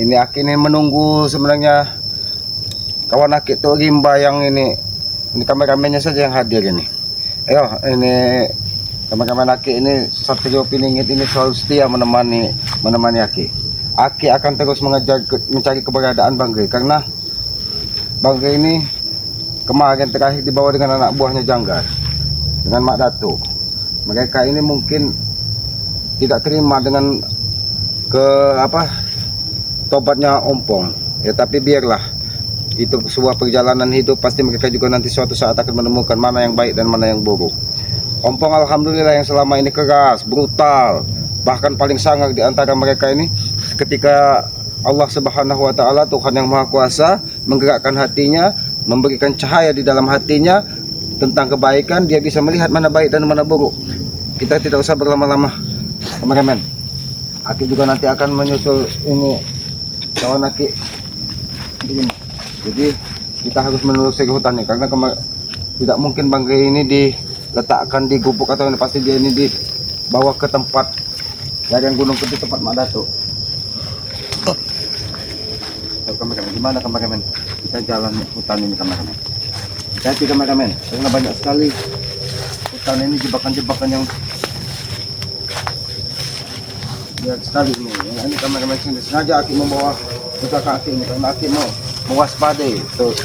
Ini Aki ini menunggu sebenarnya kawan Aki tuh rimba yang ini kameramennya saja yang hadir ini. Ayo, ini kameramen Aki ini Satrio Piningit ini selalu setia menemani Aki. Aki akan terus mencari keberadaan Bang Gey karena Bang Gey ini kemarin terakhir dibawa dengan anak buahnya Janggar, dengan Mak Datuk. Mereka ini mungkin tidak terima dengan tobatnya Ompong ya, tapi biarlah, itu sebuah perjalanan hidup. Pasti mereka juga nanti suatu saat akan menemukan mana yang baik dan mana yang buruk. Ompong alhamdulillah yang selama ini keras, brutal, bahkan paling sangar di antara mereka ini, ketika Allah Subhanahu wa taala, Tuhan yang Maha Kuasa, menggerakkan hatinya, memberikan cahaya di dalam hatinya tentang kebaikan, dia bisa melihat mana baik dan mana buruk. Kita tidak usah berlama-lama, kameramen. Aki juga nanti akan menyusul ini kawan Aki ini. Jadi kita harus menelusuri hutan ini karena tidak mungkin Bang Gey ini diletakkan di gubuk atau ini, pasti dia ini dibawa ke tempat lereng Gunung Ketut, tempat Mak Datuk. Kameramen, gimana kameramen? Kita jalan hutan ini kameramen. Hati kameramen, karena banyak sekali hutan ini jebakan-jebakan yang lihat sekali ini. Ini kameramen sini sengaja Aki membawa pusaka Aki ini karena Aki mau mewaspadai tuh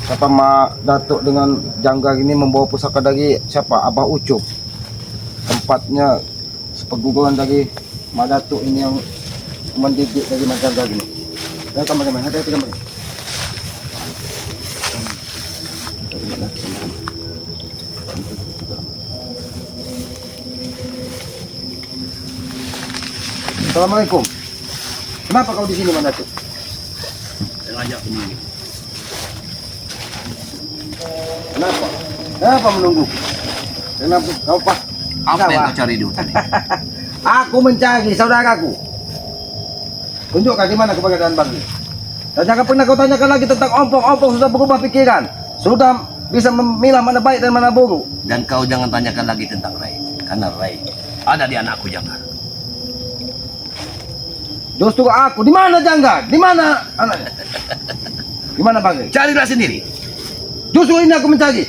siapa Mak Datuk dengan Janggar ini membawa pusaka dari siapa, Abah Ucup, tempatnya sepeguguran dari Mak Datuk ini yang mendidik dari Mak Janggar ini. Ya kameramen, hati-hati kameramen. Assalamualaikum. Kenapa kau di sini, Mak Datuk? Ngajak sendiri. Kenapa menunggu? Kenapa kau pak? Apa yang kau cari di hutan ini? Aku mencari saudaraku. Tunjukkan di mana keberadaan Bang Gey. Dan jangan pernah kau tanyakan lagi tentang Ompong. Ompong sudah berubah pikiran, sudah bisa memilah mana baik dan mana buruk. Dan kau jangan tanyakan lagi tentang Rai, karena Rai ada di anakku Janggar. Justru aku, di mana Janggar? Di mana anaknya? Di mana Bang Gey? Carilah sendiri. Justru ini aku mencari.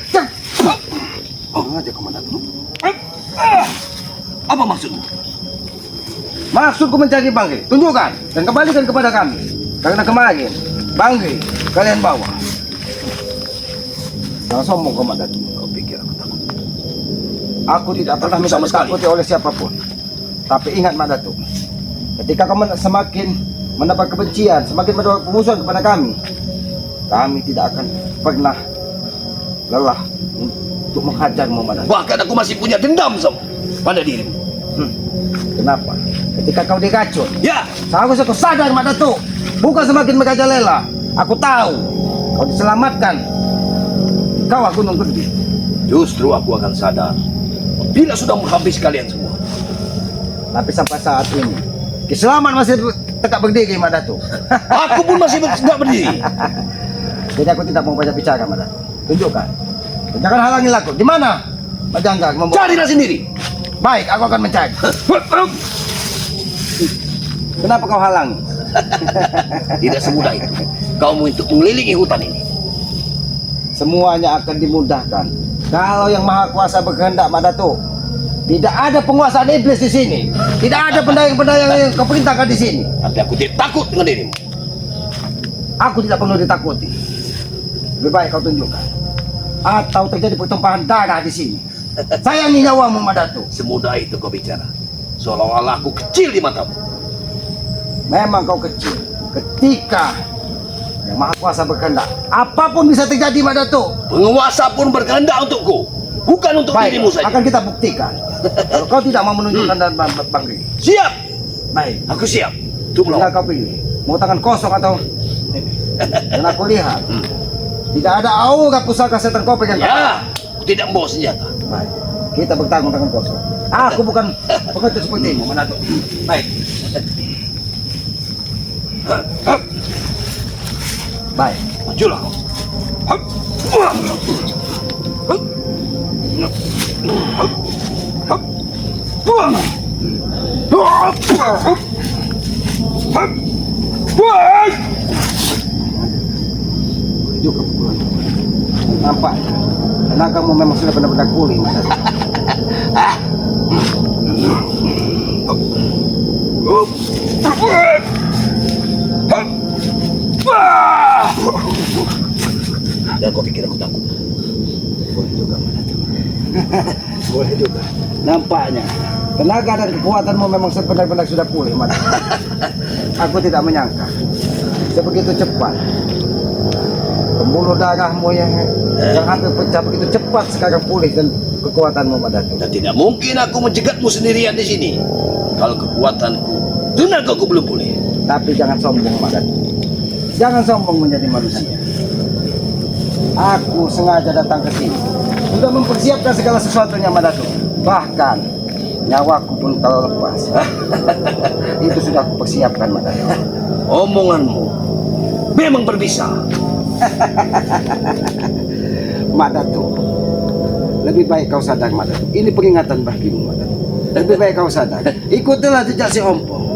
Aja komandan. Apa maksudmu? Maksudku mencari Bang Gey. Tunjukkan dan kembalikan kepada kami. Karena kemarin Bang Gey kalian bawa. Jangan sombong komandan. Kau pikir aku takut? Aku tidak pernah minta ditakuti oleh siapapun. Tapi ingat Mak Datuk, ketika kau semakin mendapat kebencian, semakin mendapat pemusuhan kepada kami tidak akan pernah lelah untuk menghajarmu, Mak Datuk. Bahkan aku masih punya dendam pada dirimu. Kenapa? Ketika kau diracun, Ya, seharusnya kau sadar, Mak Datuk. Bukan semakin merajalela. Aku tahu kau diselamatkan kawah Gunung Gede. justru aku akan sadar bila sudah menghabis kalian semua. Tapi sampai saat ini keselamatan masih tegak berdiri, Mak Datuk. Aku pun masih tidak berdiri. Jadi aku tidak mau banyak bicara, Mak Datuk. Tunjukkan. Jangan halangi aku. Di mana Mak Janggar membawa? Carilah sendiri. Baik, aku akan mencari. Kenapa kau halangi? Tidak semudah itu kau untuk mengelilingi hutan ini. Semuanya akan dimudahkan kalau yang Maha Kuasa berkehendak, Mak Datuk. Tidak ada penguasaan iblis di sini. Tidak ada pendayang-pendayang yang kau perintahkan di sini. Tapi aku tidak takut dengan dirimu. Aku tidak perlu ditakuti. Lebih baik kau tunjukkan. Atau terjadi pertumpahan darah di sini. Sayangi nyawamu, Mak Datuk. Semudah itu kau bicara. Seolah-olah aku kecil di matamu. Memang kau kecil. Ketika yang Maha Kuasa berkehendak, apapun bisa terjadi, Mak Datuk. Penguasa pun berkehendak untukku, bukan untuk Baik, dirimu saja. akan kita buktikan. Kalau kau tidak mau menunjukkan dan Bang Gey. Siap, Baik, aku siap. Tunggu. tinggal kau pilih. Mau tangan kosong atau ini. Dan aku lihat tidak ada aura pusaka setan kau pegang. Ya, aku tidak membawa senjata. Baik, kita bertarung tangan kosong. Aku bukan pengecut sepertimu, Mak Datuk. Baik. Baik, Majulah kau. Boleh juga pukulan. Nampak tenagamu memang sudah benar-benar pulih, Madatu. Dan kau pikir aku takut? Boleh juga, Madatu. Boleh juga. Nampaknya tenaga dan kekuatanmu memang benar-benar sudah pulih, Madatu. Aku tidak menyangka sebegitu cepat. Pembuluh darahmu yang hampir pecah begitu cepat sekarang pulih dan kekuatanmu, Madatu. Dan tidak mungkin aku mencegatmu sendirian di sini. Kalau kekuatanku, tenagaku belum pulih. Tapi jangan sombong, Madatu. Jangan sombong menjadi manusia. Aku sengaja datang ke sini untuk mempersiapkan segala sesuatunya, Madatu. Bahkan nyawaku pun kalau lepas. Itu sudah aku persiapkan, Madatu. Omonganmu memang berbisa. Madatu, lebih baik kau sadar, Madatu. Ini peringatan bagimu, Madatu. Lebih baik kau sadar. Ikutilah jejak si Ompong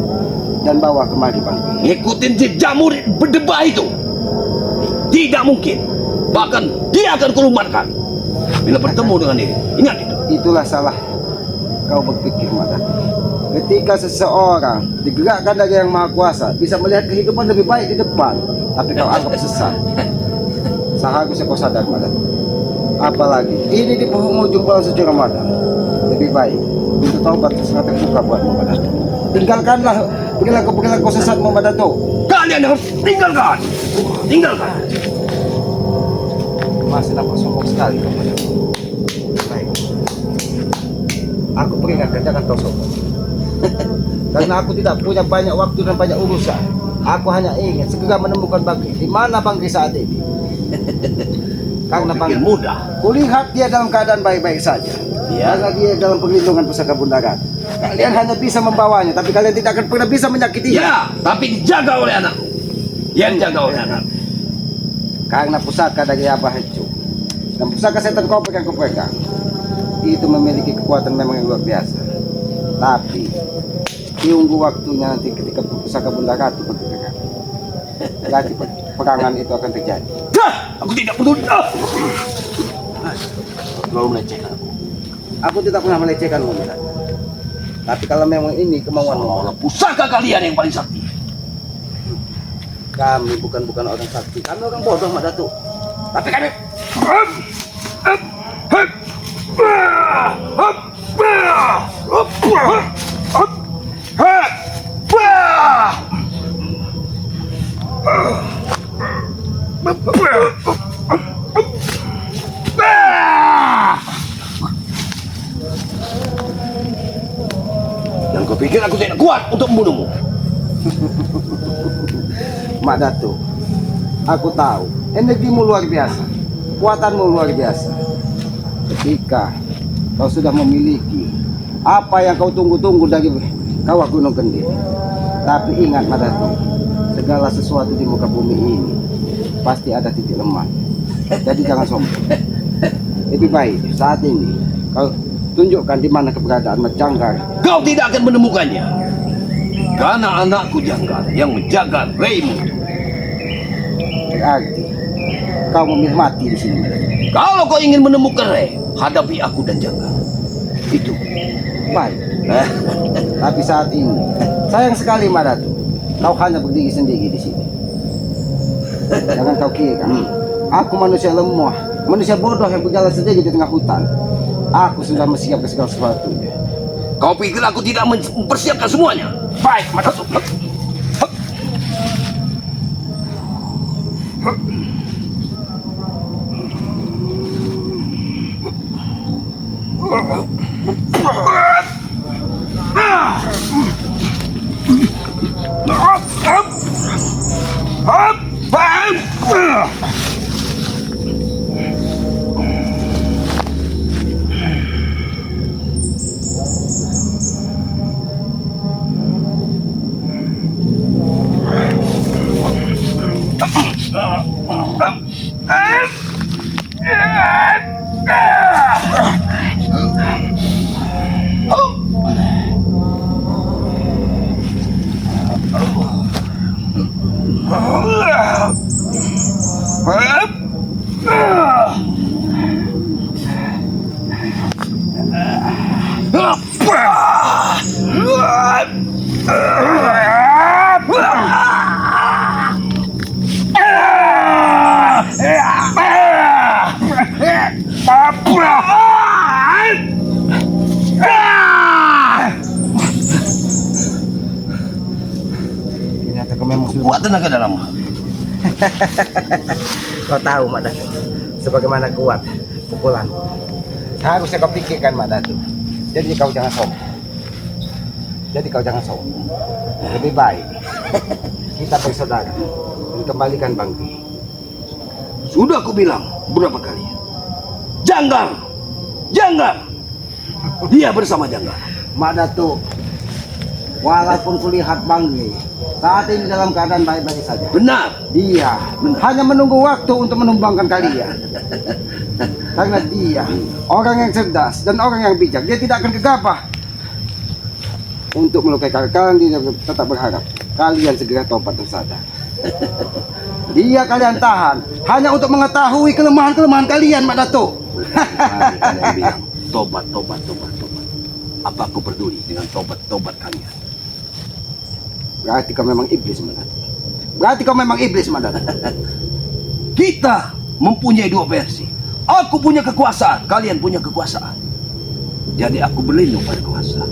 dan bawa kemari Bang. Ngikutin jejakmu berdebah itu tidak mungkin. Bahkan dia akan kulumarkan bila bertemu dengan dia. Ingat itu. Itulah salah kau berpikir, Madatu. Ketika seseorang digerakkan dari Yang Maha Kuasa, bisa melihat kehidupan lebih baik di depan, tapi kau anggap sesat. Seharusnya kau sadar, Madatu. Apalagi ini di penghujung bulan suci Ramadan. Lebih baik untuk taubat sangat terbuka buatmu, Madatu. Tinggalkanlah perilaku sesatmu, Madatu. Kalian harus tinggalkan. Tinggalkan. Masih nampak sombong sekali kau, Madatu. Baik. Aku peringatkan, jangan kau sombong. Karena aku tidak punya banyak waktu dan banyak urusan. Aku hanya ingin segera menemukan Bangki. Di mana Bangki saat ini? Karena Pikir Bangki, mudah. kulihat dia dalam keadaan baik-baik saja. Iya. Karena dia dalam perlindungan pusaka Bunda Ratu. Kalian hanya bisa membawanya, tapi kalian tidak akan pernah bisa menyakitinya. Ya, tapi dijaga oleh anakku. Yang jaga oleh anak. Karena pusaka dari Abah Hecu dan pusaka setan kopek yang kupegang itu memiliki kekuatan memang yang luar biasa. Tapi tunggu waktunya nanti ketika pusaka Bunda Ratu bergerak. Jadi perangan itu akan terjadi. Dah, aku tidak peduli. Lalu melecehkan aku. Aku tidak pernah melecehkanmu, Madatu. Tapi kalau memang ini kemauanmu, Seolah-olah pusaka kalian yang paling sakti. kami bukan orang sakti, kami orang bodoh, Madatu. Tapi kami Dan kau pikir aku tidak kuat untuk membunuhmu? Madatu, aku tahu energimu luar biasa, kekuatanmu luar biasa. Ketika kau sudah memiliki apa yang kau tunggu-tunggu dari kawah Gunung Kendil. Tapi ingat, Madatu, segala sesuatu di muka bumi ini pasti ada titik lemah. Jadi jangan sombong. Lebih baik saat ini kau tunjukkan di mana keberadaan Janggar. Kau tidak akan menemukannya. Karena anakku Janggar yang menjaga Reimu. Berarti kau memilih mati di sini, Madatu. Kalau kau ingin menemukan Rei, hadapi aku dan Janggar. Itu. Baik. Tapi saat ini sayang sekali, Madatu, kau hanya berdiri sendiri di sini. Jangan kau kira aku manusia lemah, manusia bodoh yang berjalan sendiri di tengah hutan. Aku sudah mempersiapkan segala sesuatunya. Kau pikir aku tidak mempersiapkan semuanya? Baik, Madatu. Ternyata kau memang sudah. Kuat tenaga dalam. Kau tahu Mak Datuk, sebagaimana kuat pukulan. Harusnya kau pikirkan Mak Datuk. Jadi kau jangan sombong. Lebih baik kita bersaudara dan kembalikan Bangki. Sudah aku bilang berapa kali. Janggal. Dia bersama Janggal. Mak Datuk, walaupun kulihat Bangki saat ini dalam keadaan baik-baik saja. Benar. Dia hanya menunggu waktu untuk menumbangkan kalian. Karena dia orang yang cerdas dan orang yang bijak. Dia tidak akan gegabah untuk melukai kalian. Dia tetap berharap kalian segera tobat dan sadar. Dia kalian tahan hanya untuk mengetahui kelemahan-kelemahan kalian, Mak Datuk. Kalian bilang tobat. Apa aku peduli dengan tobat kalian? Berarti kau memang iblis, Mak Datuk. Kita mempunyai dua versi. Aku punya kekuasaan, kalian punya kekuasaan. Jadi aku berlindung pada kuasa.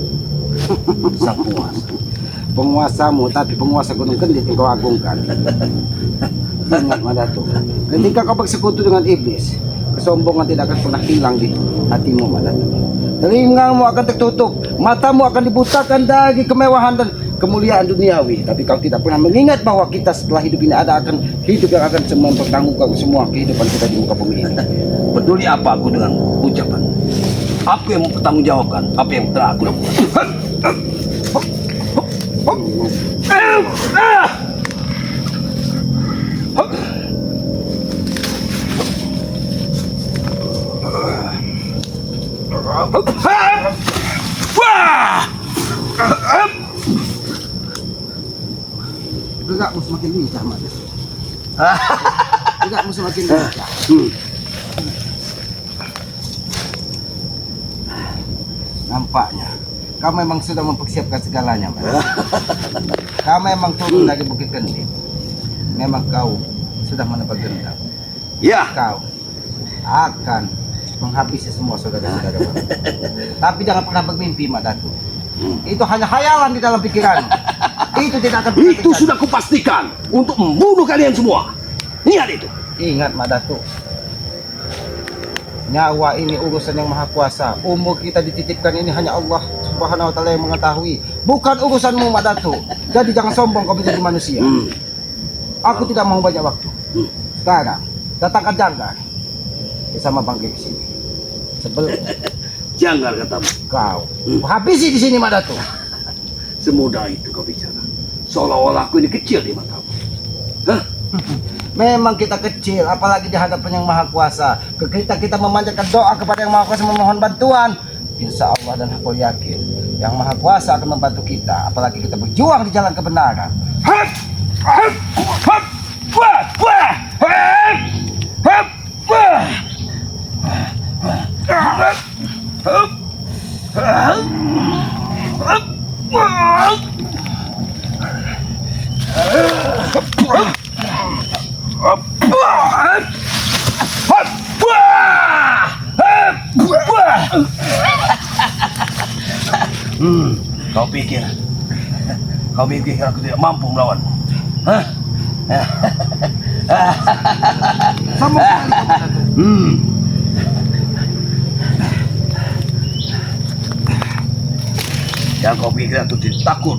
Sang penguasa. Penguasamu, tapi penguasa Gunung Kendit yang kau agungkan. Ingat Mak Datuk, ketika kau bersekutu dengan iblis, kesombongan tidak akan pernah hilang di hatimu, Mak Datuk. Telingamu akan tertutup, matamu akan dibutakan dari kemewahan dan kemuliaan duniawi. Tapi kau tidak pernah mengingat bahwa kita setelah hidup ini akan hidup yang akan mempertanggungjawabkan semua kehidupan kita di muka bumi ini. Peduli apa aku dengan ucapan? Aku yang mempertanggungjawabkan apa yang telah aku lakukan. Gerakmu semakin lincah, Mak Datuk. Gerakmu semakin lincah. Nampaknya kau memang sudah mempersiapkan segalanya, Mak Datuk. Kau memang turun dari Bukit Kendit. Memang kau sudah menebak dendam. Ya, Kau akan menghabisi semua saudara-saudara. Tapi jangan pernah bermimpi, Mak Datuk. Itu hanya khayalan di dalam pikiran. Itu tidak akan pernah itu terjadi. sudah kupastikan untuk membunuh kalian semua. Ingat itu. Ingat, Mak Datuk, nyawa ini urusan yang maha kuasa. Umur kita dititipkan ini hanya Allah Subhanahu wa Ta'ala yang mengetahui, bukan urusanmu, Mak Datuk. Jadi jangan sombong kau menjadi manusia. Aku tidak mau banyak waktu. Sekarang datangkan Janggal bersama Bangki ke sini. Sebelum Janggal katamu. kau habisi di sini, Mak Datuk. Semudah itu kau bicara. Seolah-olah aku ini kecil di matamu. Hah? Memang kita kecil, apalagi di hadapan yang maha kuasa. Kita memanjatkan doa kepada yang maha kuasa, memohon bantuan. Insya Allah dan aku yakin yang maha kuasa akan membantu kita. Apalagi kita berjuang di jalan kebenaran. Kau pikir aku tidak mampu melawanmu? Hah? Sama sekali, Mak Datuk. Jangan kau pikir aku tidak takut.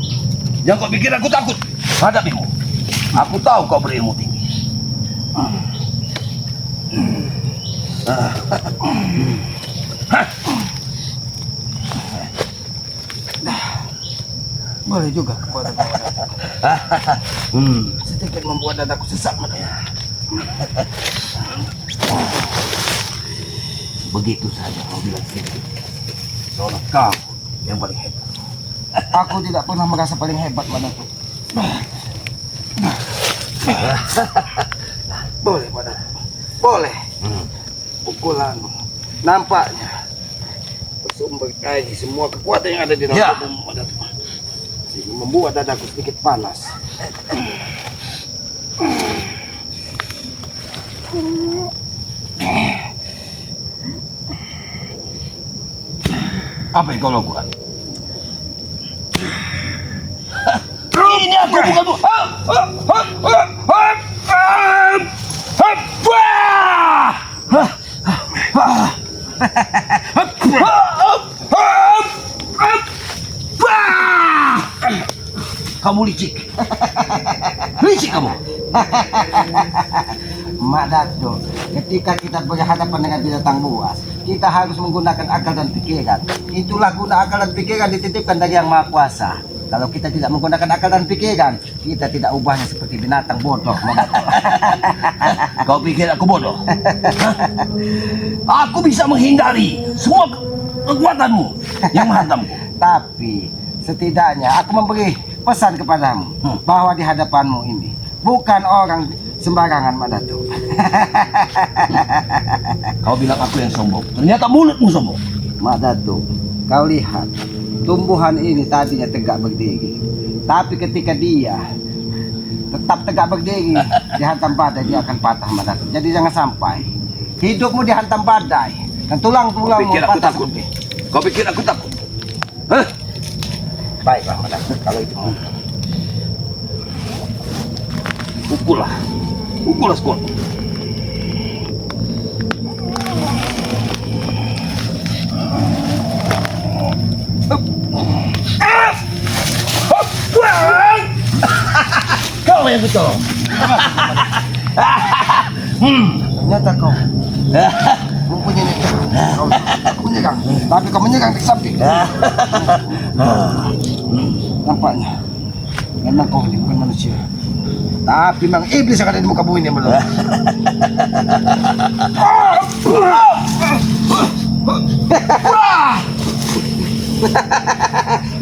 Jangan kau pikir aku takut. Hadapiku. Aku tahu kau berilmu tinggi. Boleh juga kekuatan kau, Mak Datuk. Sedikit membuat dadaku sesak, Mak Datuk. Begitu saja kau bilang sedikit. Seolah kau yang paling hebat. Aku tidak pernah merasa paling hebat, Mak Datuk. Boleh, Mak Datuk. Boleh. Pukulanmu nampaknya bersumber dari semua kekuatan yang ada di dalam Ya. tubuhmu, Mak Datuk. Sehingga membuat dadaku sedikit panas. Apa yang kau lakukan? Ini aku bukan kamu licik. Licik kamu. Mak Datuk, ketika kita berhadapan dengan binatang buas, kita harus menggunakan akal dan pikiran. Itulah guna akal dan pikiran dititipkan dari Yang Maha Kuasa. Kalau kita tidak menggunakan akal dan pikiran, kita tidak ubahnya seperti binatang bodoh. Mak Datuk. Kau pikir aku bodoh? Hah? Aku bisa menghindari semua kekuatanmu yang menghantamku. Tapi setidaknya aku memberi pesan kepadamu bahwa di hadapanmu ini bukan orang sembarangan, Mak Datuk. Kau bilang aku yang sombong, ternyata mulutmu sombong. Mak Datuk, kau lihat tumbuhan ini tadinya tegak berdiri, tapi ketika dia tetap tegak berdiri dihantam badai, dia akan patah, Mak Datuk. Jadi jangan sampai hidupmu dihantam badai dan tulang-tulangmu Kau pikir aku patah takut? seperti. Kau pikir aku takut? Hah? Baiklah, Mak Datuk, kalau itu mau. Pukullah, pukullah skor. Kau yang betul. Ternyata kau mempunyai kau menyerang, tapi kau menyerang di samping. Nampaknya memang kau ini bukan manusia, tapi memang iblis yang ada di muka bumi ini belum.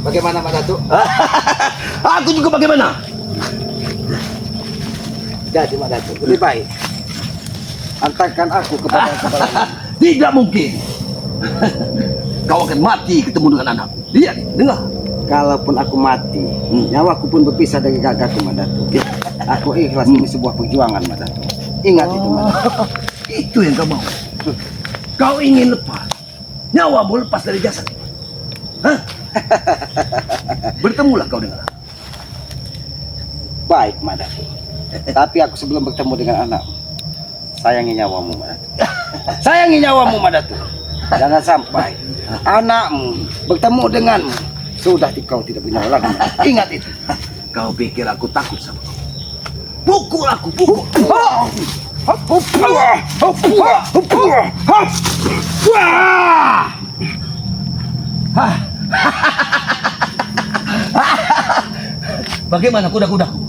Bagaimana, Mak Datuk? Aku juga bagaimana? Jadi, Mak Datuk, lebih baik antarkan aku kepada kepala. Tidak mungkin. Kau akan mati ketemu dengan anak. Lihat, dengar. Kalaupun aku mati, nyawaku pun berpisah dari gagahku, Mak Datuk. Aku ikhlas, ini sebuah perjuangan, Mak Datuk. Ingat itu, Mak Datuk. Itu yang kau mau. Kau ingin lepas. Nyawamu lepas dari jasad. Hah? Bertemulah kau dengan aku. Baik, Mak Datuk. Tapi aku sebelum bertemu dengan anak, sayangi nyawamu, Mak Datuk. Sayangi nyawamu, Mak Datuk. Jangan sampai anakmu bertemu denganmu, sudah kau tidak punya nyawa lagi. Ingat itu. Kau pikir aku takut sama kau? Pukul aku, pukul. Bagaimana kuda-kudaku?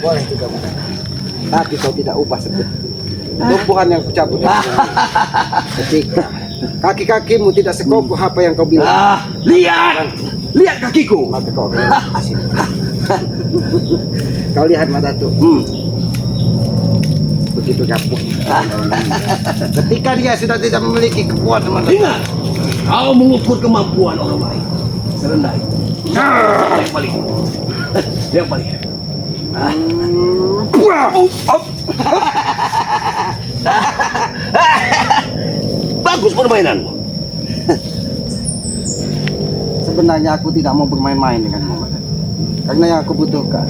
Boleh juga, Mak Datuk. Tapi kau tidak ubah seperti tumbuhan yang kucabut. Ketika kaki-kakimu tidak sekokoh apa yang kau bilang, Lihat, lihat kakiku. maka kau akan di sini. Kau lihat, Mak Datuk. Begitu gapuk. Ketika dia sudah tidak memiliki kekuatan, Mak Datuk. Ingat, kau mengukur kemampuan orang lain serendah itu. Yang paling, yang paling. Bagus permainanmu. Sebenarnya aku tidak mau bermain-main denganmu, Mak Datuk. Karena yang aku butuhkan,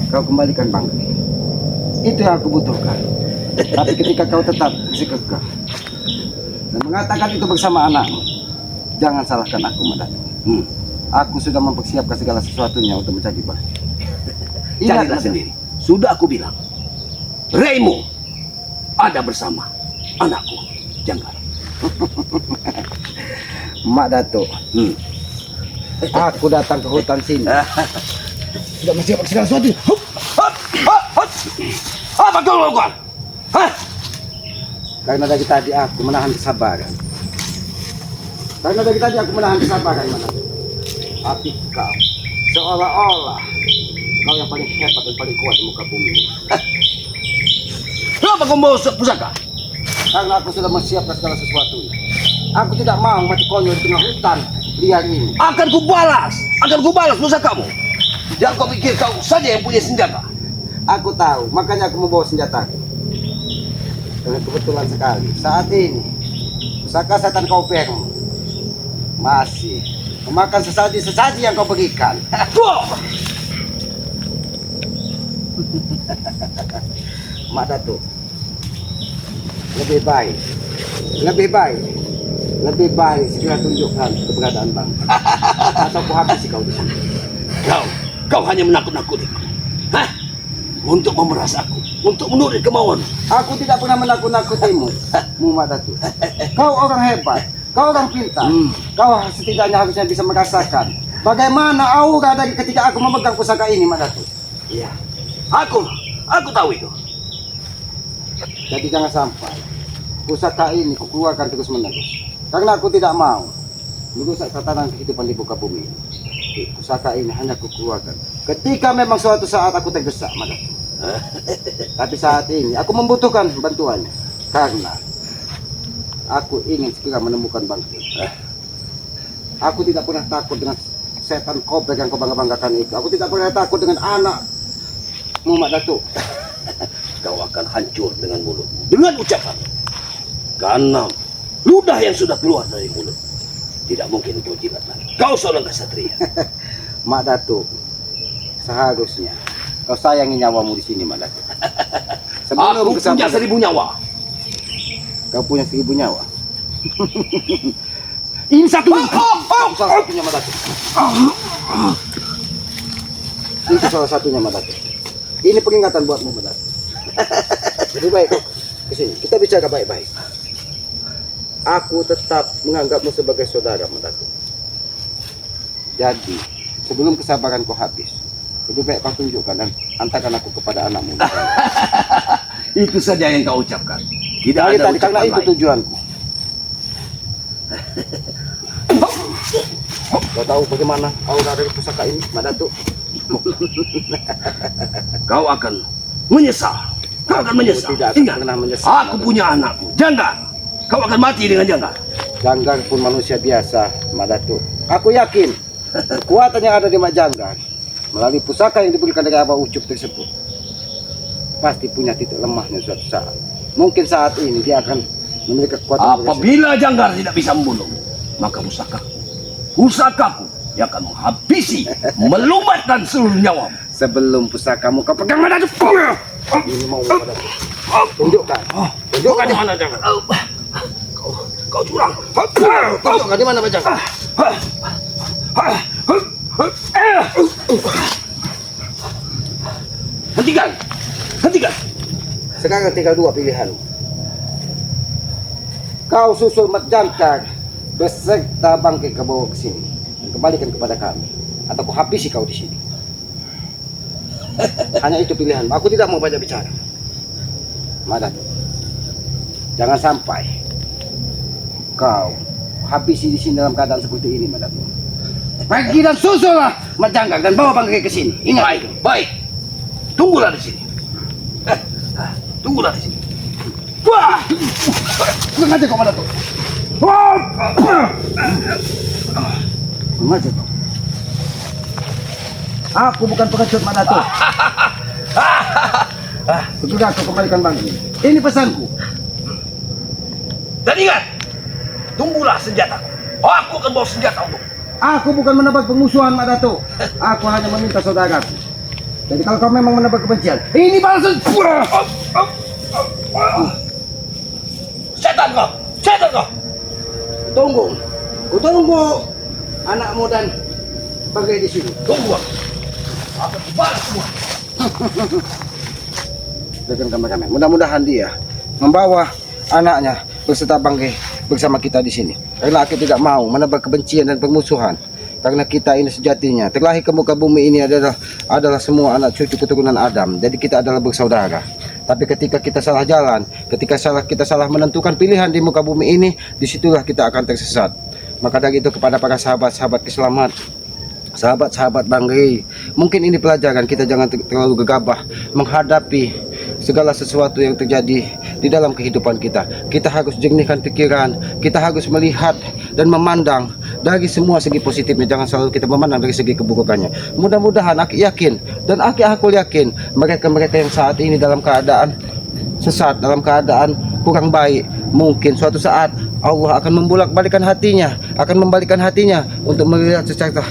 kau kembalikan Bangke. Itu yang aku butuhkan. Tapi ketika kau tetap bersikukuh dan mengatakan itu bersama anakmu, jangan salahkan aku, Mak Datuk. Aku sudah mempersiapkan segala sesuatunya untuk menjadi Bangke. Carilah Mak Datuk. sendiri. Sudah aku bilang, Reimu ada bersama anakku, Jangkar. Mak Datuk, aku datang ke hutan sini sudah mempersiapkan segala sesuatu. Apa kau lakukan? Hah? Karena dari tadi aku menahan kesabaran. Karena dari tadi aku menahan kesabaran, Mak Datuk. Tapi kau seolah-olah kau yang paling hebat dan paling kuat di muka bumi. Kenapa kau bawa pusaka? Karena aku sudah mempersiapkan segala sesuatunya. Aku tidak mau mati konyol di tengah hutan liar ini. Akan kubalas pusakamu. Jangan kau pikir kau saja yang punya senjata. Aku tahu, makanya aku membawa senjataku. Dan kebetulan sekali saat ini pusaka setan kau permu masih memakan sesaji-sesaji yang kau berikan. Mak Datuk, lebih baik segera tunjukkan keberadaan Bang. Atau ku habisi kau di sini. Kau hanya menakut-nakutiku. Hah? Untuk memeras aku, untuk menurut kemauan. Aku tidak pernah menakut-nakutimu, Muhammad Datuk. Kau orang hebat, kau orang pintar. Kau setidaknya harusnya bisa merasakan bagaimana aura dari ketika aku memegang pusaka ini, Mak Datuk. Iya. Aku tahu itu. Jadi jangan sampai pusaka ini kukeluarkan terus menerus. Karena aku tidak mau merusak tatanan kehidupan di muka bumi. Pusaka ini hanya kukeluarkan ketika memang suatu saat aku terdesak, Mak Datuk. Tapi saat ini aku membutuhkan bantuannya karena aku ingin segera menemukan Bangkit. Aku tidak pernah takut dengan setan kobek yang kau bangga-banggakan itu. Aku tidak pernah takut dengan anak Muhammad Datuk. Kau akan hancur dengan mulutmu, dengan ucapan. Karena ludah yang sudah keluar dari mulut tidak mungkin kau jilat lagi. Kau seorang kesatria. Mak Datuk, seharusnya kau sayangi nyawamu di sini, Mak Datuk. Aku punya 1000 nyawa. Kau punya 1000 nyawa. Ini satu. Salah satunya, Mak Datuk. Itu salah satunya, Mak Datuk. Ini peringatan buatmu, Mak Datuk. Lebih baik kau kesini. Kita bicara baik-baik. Aku tetap menganggapmu sebagai saudara, Mak Datuk. Jadi, sebelum kesabaranku habis, lebih baik kau tunjukkan dan antarkan aku kepada anakmu. Itu saja yang kau ucapkan. Tidak Dari ada tadi, karena ucapan itu lain. tujuanku. Kau tahu bagaimana aura dari pusaka ini, Mak Datuk? Kau akan menyesal. Kau akan menyesal. Tidak akan Ingat, pernah menyesal, aku Mak punya anakku, Janggar. Kau akan mati dengan Janggar. Janggar pun manusia biasa, Mak Datuk. Aku yakin kekuatan yang ada di Mak Janggar melalui pusaka yang diberikan dari Abah Ucup tersebut pasti punya titik lemahnya suatu saat. Mungkin saat ini dia akan memiliki kekuatan. Apabila Janggar tidak bisa membunuh, maka pusakaku yang akan menghabisi, melumatkan seluruh nyawamu. Sebelum pusakamu kau pegang, Mak Datuk. Ini mau, Mak Datuk. Tunjukkan. Tunjukkan di mana Janggar. Kau curang. Tunjukkan di mana Mak Janggar. Hentikan. Sekarang tinggal dua pilihan. Kau susul Mak Janggar beserta Bangkit ke bawah ke sini dan kembalikan kepada kami, atau kau habisi kau di sini. Hanya itu pilihan. Aku tidak mau banyak bicara. Mak Datuk, jangan sampai kau habisi di sini dalam keadaan seperti ini, Mak Datuk. Pergi dan susullah Mak Janggar dan bawa Bangkit ke sini. Ingat. Baik. Tunggulah di sini. Tunggulah di sini. Wah! Sengaja kau, Mak Datuk. Sengaja kau. Aku bukan pengecut, Mak Datuk. Sudah kau kembalikan Bangkit. Ini pesanku. Dan ingat, tunggulah senjataku. Aku akan bawa senjata untuk. Aku bukan menebak permusuhan, Mak Datuk. Aku hanya meminta saudaraku. Jadi kalau kau memang menebak kebencian, ini balasan. Setan kau. Tunggu. Ku tunggu anakmu dan Bangkit di sini. Tunggu. Akan balas semua. Dengan kameramen. Mudah-mudahan dia membawa anaknya beserta Bangkit bersama kita di sini. Karena aku tidak mau menebak kebencian dan permusuhan. Karena kita ini sejatinya terlahir ke muka bumi ini adalah semua anak cucu keturunan Adam. Jadi kita adalah bersaudara. Tapi ketika kita salah jalan, ketika kita salah menentukan pilihan di muka bumi ini, disitulah kita akan tersesat. Maka dari itu kepada para sahabat-sahabat keselamat, sahabat-sahabat Bangkit, mungkin ini pelajaran kita jangan terlalu gegabah menghadapi segala sesuatu yang terjadi di dalam kehidupan kita. Kita harus jernihkan pikiran, kita harus melihat dan memandang dari semua segi positifnya, jangan selalu kita memandang dari segi keburukannya. Mudah-mudahan aku yakin dan aku yakin mereka-mereka yang saat ini dalam keadaan sesat, dalam keadaan kurang baik, mungkin suatu saat Allah akan membolak-balikan hatinya, akan membalikkan hatinya untuk melihat secara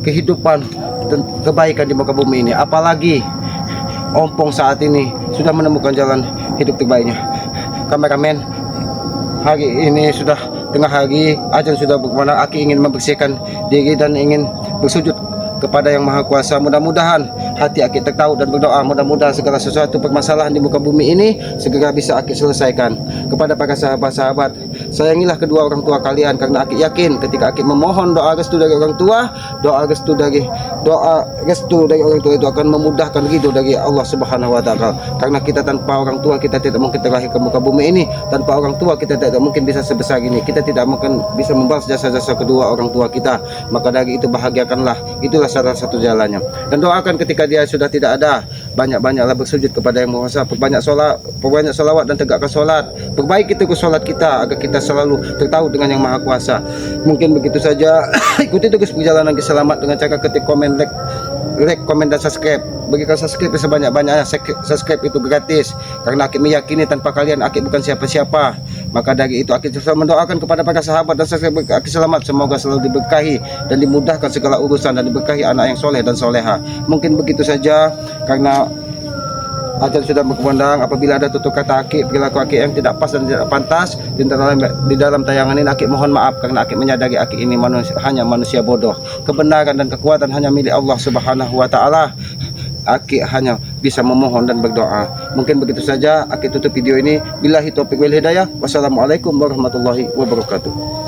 kehidupan dan kebaikan di muka bumi ini. Apalagi Ompong saat ini sudah menemukan jalan hidup terbaiknya. Kameramen, hari ini sudah tengah hari, azan sudah berkumandang. Aku ingin membersihkan diri dan ingin bersujud kepada Yang Maha Kuasa. Mudah-mudahan hati akik tertaut dan berdoa, mudah-mudahan segala sesuatu permasalahan di muka bumi ini segera bisa akik selesaikan. Kepada para sahabat-sahabat, sayangilah kedua orang tua kalian, karena akik yakin ketika akik memohon doa restu dari orang tua, doa restu dari orang tua itu akan memudahkan ridho dari Allah Subhanahu wa taala. Karena kita tanpa orang tua kita tidak mungkin terlahir ke muka bumi ini, tanpa orang tua kita tidak mungkin bisa sebesar ini, kita tidak mungkin bisa membalas jasa-jasa kedua orang tua kita. Maka dari itu bahagiakanlah, itulah salah satu jalannya. Dan doakan ketika dia sudah tidak ada, banyak-banyaklah bersujud kepada Yang Maha Kuasa, perbanyak salawat dan tegakkan solat. Perbaiki terus solat kita agar kita selalu tertaut dengan Yang Maha Kuasa. Mungkin begitu saja. Ikuti terus perjalanan selamat dengan cara ketik komen, like, komen dan subscribe. Bagikan subscribe sebanyak-banyaknya. Subscribe itu gratis, karena akik meyakini tanpa kalian akik bukan siapa-siapa. Maka dari itu akik selalu mendoakan kepada para sahabat dan subscribe akik selamat, semoga selalu diberkahi dan dimudahkan segala urusan, dan diberkahi anak yang soleh dan soleha. Mungkin begitu saja, karena azan sudah berkumandang. Apabila ada tutur kata akik, perilaku akik yang tidak pas dan tidak pantas di dalam tayangan ini, akik mohon maaf, karena akik menyadari akik ini hanya manusia bodoh. Kebenaran dan kekuatan hanya milik Allah Subhanahu wa taala. Akik hanya bisa memohon dan berdoa. Mungkin begitu saja akik tutup video ini. Billahi taufiq wal hidayah. Wassalamualaikum warahmatullahi wabarakatuh.